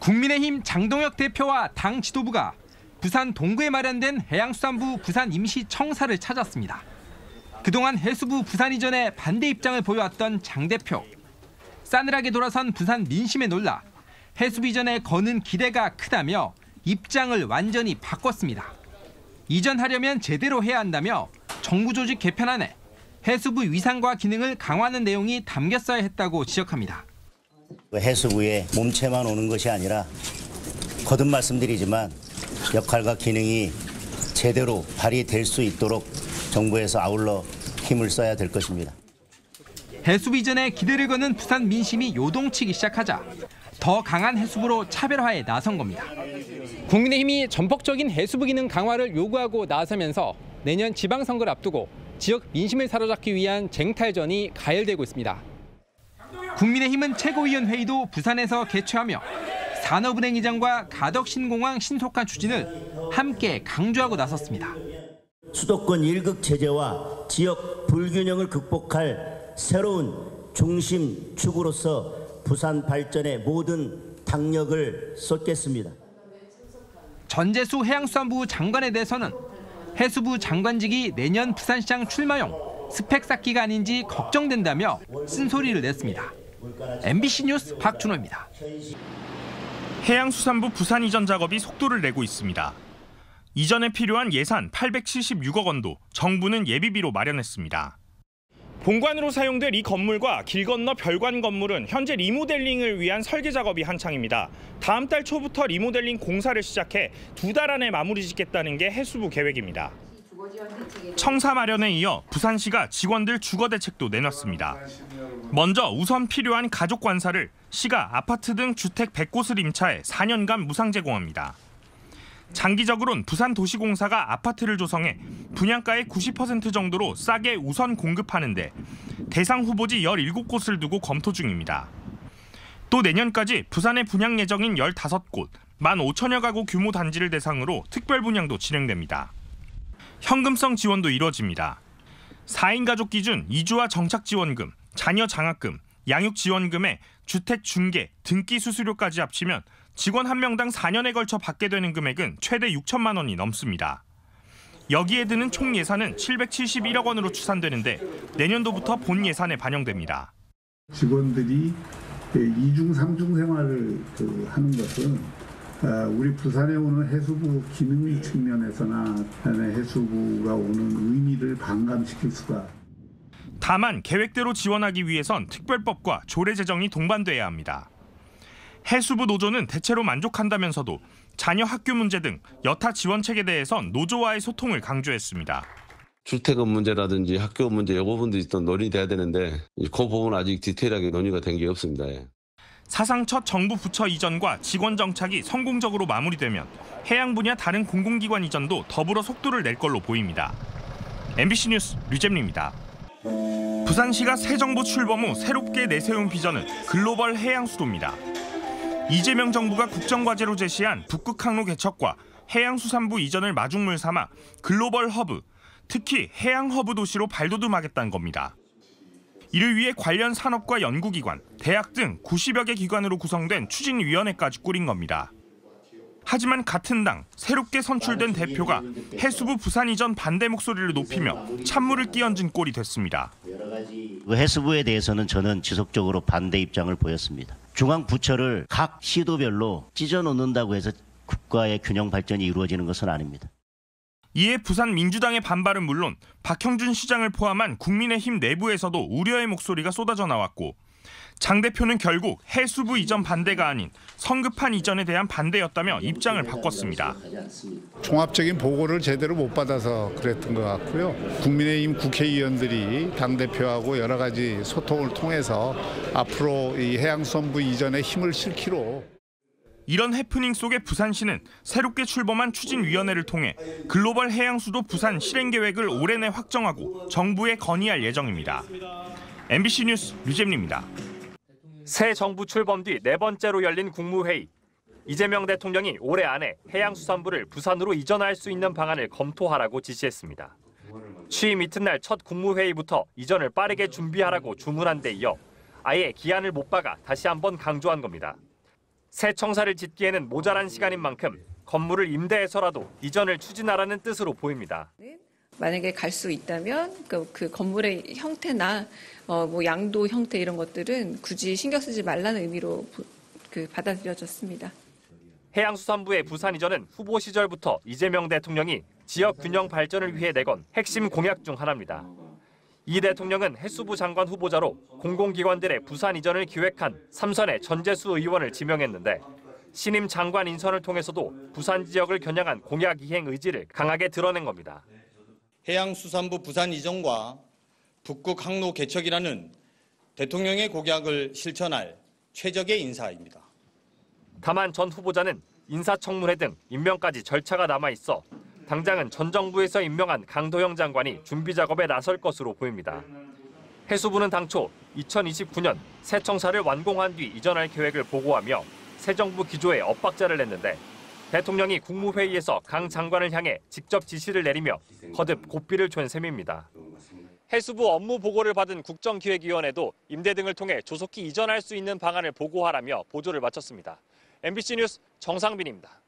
국민의힘 장동혁 대표와 당 지도부가 부산 동구에 마련된 해양수산부 부산 임시청사를 찾았습니다. 그동안 해수부 부산 이전에 반대 입장을 보여왔던 장 대표. 싸늘하게 돌아선 부산 민심에 놀라 해수부 이전에 거는 기대가 크다며 입장을 완전히 바꿨습니다. 이전하려면 제대로 해야 한다며 정부 조직 개편안에 해수부 위상과 기능을 강화하는 내용이 담겼어야 했다고 지적합니다. 해수부에 몸체만 오는 것이 아니라 거듭 말씀드리지만 역할과 기능이 제대로 발휘될 수 있도록 정부에서 아울러 힘을 써야 될 것입니다. 해수부 이전에 기대를 거는 부산 민심이 요동치기 시작하자 더 강한 해수부로 차별화에 나선 겁니다. 국민의힘이 전폭적인 해수부 기능 강화를 요구하고 나서면서 내년 지방선거를 앞두고 지역 민심을 사로잡기 위한 쟁탈전이 가열되고 있습니다. 국민의힘은 최고위원회의도 부산에서 개최하며 산업은행 이전과 가덕신공항 신속한 추진을 함께 강조하고 나섰습니다. 수도권 1극 체제와 지역 불균형을 극복할 새로운 중심 축으로서 부산 발전에 모든 당력을 쏟겠습니다. 전재수 해양수산부 장관에 대해서는 해수부 장관직이 내년 부산시장 출마용 스펙 쌓기가 아닌지 걱정된다며 쓴소리를 냈습니다. MBC 뉴스 박준호입니다. 해양수산부 부산 이전 작업이 속도를 내고 있습니다. 이전에 필요한 예산 876억 원도 정부는 예비비로 마련했습니다. 본관으로 사용될 이 건물과 길 건너 별관 건물은 현재 리모델링을 위한 설계 작업이 한창입니다. 다음 달 초부터 리모델링 공사를 시작해 2달 안에 마무리 짓겠다는 게 해수부 계획입니다. 청사 마련에 이어 부산시가 직원들 주거 대책도 내놨습니다. 먼저 우선 필요한 가족 관사를 시가 아파트 등 주택 100곳을 임차해 4년간 무상 제공합니다. 장기적으로는 부산도시공사가 아파트를 조성해 분양가의 90% 정도로 싸게 우선 공급하는데 대상 후보지 17곳을 두고 검토 중입니다. 또 내년까지 부산에 분양 예정인 15곳, 15,000여 가구 규모 단지를 대상으로 특별 분양도 진행됩니다. 현금성 지원도 이루어집니다. 4인 가족 기준 이주와 정착 지원금, 자녀 장학금, 양육 지원금에 주택 중개, 등기 수수료까지 합치면 직원 1명당 4년에 걸쳐 받게 되는 금액은 최대 6천만 원이 넘습니다. 여기에 드는 총 예산은 771억 원으로 추산되는데 내년도부터 본 예산에 반영됩니다. 직원들이 2중, 3중 생활을 하는 것은 우리 부산에 오는 해수부 기능 측면에서나 해수부가 오는 의미를 반감시킬 수가. 다만 계획대로 지원하기 위해선 특별법과 조례 제정이 동반돼야 합니다. 해수부 노조는 대체로 만족한다면서도 자녀 학교 문제 등 여타 지원책에 대해선 노조와의 소통을 강조했습니다. 출퇴근 문제라든지 학교 문제 이 부분들이 또 논의돼야 되는데 그 부분은 아직 디테일하게 논의가 된 게 없습니다. 사상 첫 정부 부처 이전과 직원 정착이 성공적으로 마무리되면 해양 분야 다른 공공기관 이전도 더불어 속도를 낼 걸로 보입니다. MBC 뉴스 류잼리입니다. 부산시가 새 정부 출범 후 새롭게 내세운 비전은 글로벌 해양수도입니다. 이재명 정부가 국정과제로 제시한 북극 항로 개척과 해양수산부 이전을 마중물 삼아 글로벌 허브, 특히 해양 허브 도시로 발돋움하겠다는 겁니다. 이를 위해 관련 산업과 연구기관, 대학 등 90여 개 기관으로 구성된 추진위원회까지 꾸린 겁니다. 하지만 같은 당 새롭게 선출된 대표가 해수부 부산 이전 반대 목소리를 높이며 찬물을 끼얹은 꼴이 됐습니다. 해수부에 대해서는 저는 지속적으로 반대 입장을 보였습니다. 중앙 부처를 각 시도별로 찢어놓는다고 해서 국가의 균형 발전이 이루어지는 것은 아닙니다. 이에 부산 민주당의 반발은 물론 박형준 시장을 포함한 국민의힘 내부에서도 우려의 목소리가 쏟아져 나왔고 장 대표는 결국 해수부 이전 반대가 아닌 성급한 이전에 대한 반대였다며 입장을 바꿨습니다. 종합적인 보고를 제대로 못 받아서 그랬던 것 같고요. 국민의힘 국회의원들이 당대표하고 여러 가지 소통을 통해서 앞으로 이 해양수산부 이전에 힘을 실기로. 이런 해프닝 속에 부산시는 새롭게 출범한 추진위원회를 통해 글로벌 해양수도 부산 실행계획을 올해 내 확정하고 정부에 건의할 예정입니다. MBC 뉴스 류잼리입니다. 새 정부 출범 뒤 4번째로 열린 국무회의. 이재명 대통령이 올해 안에 해양수산부를 부산으로 이전할 수 있는 방안을 검토하라고 지시했습니다. 취임 이튿날 첫 국무회의부터 이전을 빠르게 준비하라고 주문한 데 이어 아예 기한을 못 박아 다시 한번 강조한 겁니다. 새 청사를 짓기에는 모자란 시간인 만큼 건물을 임대해서라도 이전을 추진하라는 뜻으로 보입니다. 만약에 갈 수 있다면 그 건물의 형태나 뭐 양도 형태 이런 것들은 굳이 신경 쓰지 말라는 의미로 받아들여졌습니다. 해양수산부의 부산 이전은 후보 시절부터 이재명 대통령이 지역 균형 발전을 위해 내건 핵심 공약 중 하나입니다. 이 대통령은 해수부 장관 후보자로 공공기관들의 부산 이전을 기획한 삼선의 전재수 의원을 지명했는데 신임 장관 인선을 통해서도 부산 지역을 겨냥한 공약 이행 의지를 강하게 드러낸 겁니다. 해양수산부 부산 이전과 북극 항로 개척이라는 대통령의 공약을 실천할 최적의 인사입니다. 다만 전 후보자는 인사청문회 등 임명까지 절차가 남아있어 당장은 전 정부에서 임명한 강도영 장관이 준비 작업에 나설 것으로 보입니다. 해수부는 당초 2029년 새 청사를 완공한 뒤 이전할 계획을 보고하며 새 정부 기조에 엇박자를 냈는데 대통령이 국무회의에서 강 장관을 향해 직접 지시를 내리며 거듭 고삐를 준 셈입니다. 해수부 업무 보고를 받은 국정기획위원회도 임대 등을 통해 조속히 이전할 수 있는 방안을 보고하라며 보조를 마쳤습니다. MBC 뉴스 정상빈입니다.